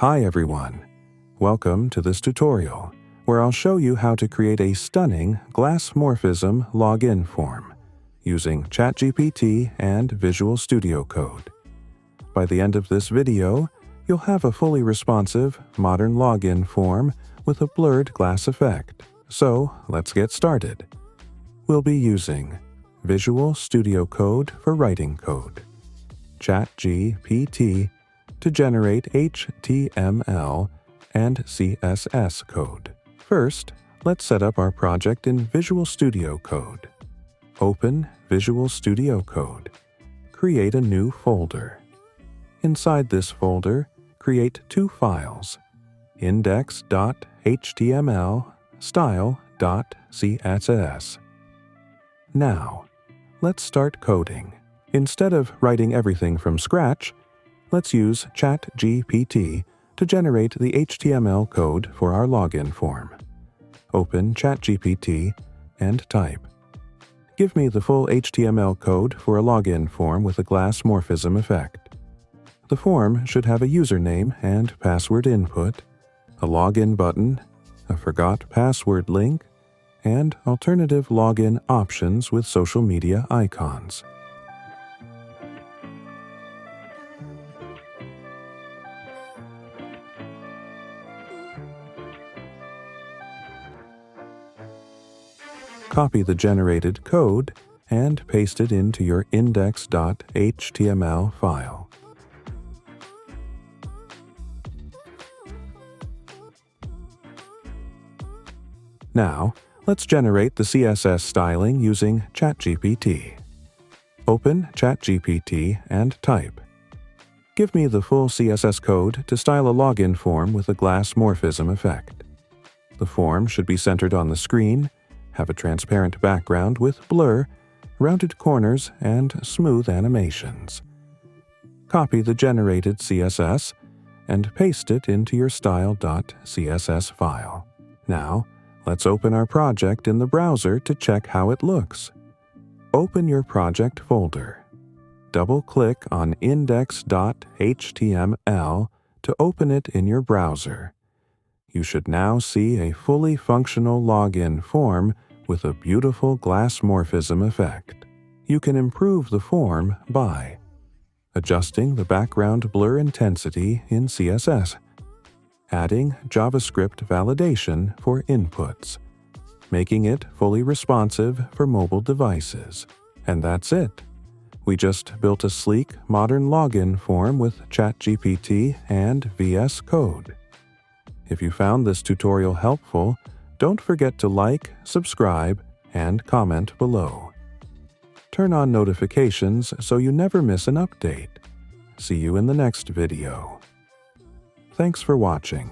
Hi everyone! Welcome to this tutorial, where I'll show you how to create a stunning Glassmorphism login form using ChatGPT and Visual Studio Code. By the end of this video, you'll have a fully responsive, modern login form with a blurred glass effect. So, let's get started. We'll be using Visual Studio Code for writing code, ChatGPT to generate HTML and CSS code. First, let's set up our project in Visual Studio Code. Open Visual Studio Code. Create a new folder. Inside this folder, create two files, index.html, style.css. Now, let's start coding. Instead of writing everything from scratch, let's use ChatGPT to generate the HTML code for our login form. Open ChatGPT and type. Give me the full HTML code for a login form with a Glassmorphism effect. The form should have a username and password input, a login button, a forgot password link, and alternative login options with social media icons. Copy the generated code and paste it into your index.html file. Now, let's generate the CSS styling using ChatGPT. Open ChatGPT and type. Give me the full CSS code to style a login form with a Glassmorphism effect. The form should be centered on the screen, have a transparent background with blur, rounded corners, and smooth animations. Copy the generated CSS and paste it into your style.css file. Now, let's open our project in the browser to check how it looks. Open your project folder. Double-click on index.html to open it in your browser. You should now see a fully functional login form with a beautiful Glassmorphism effect. You can improve the form by adjusting the background blur intensity in CSS, adding JavaScript validation for inputs, making it fully responsive for mobile devices. And that's it. We just built a sleek, modern login form with ChatGPT and VS Code. If you found this tutorial helpful, don't forget to like, subscribe, and comment below. Turn on notifications so you never miss an update. See you in the next video. Thanks for watching.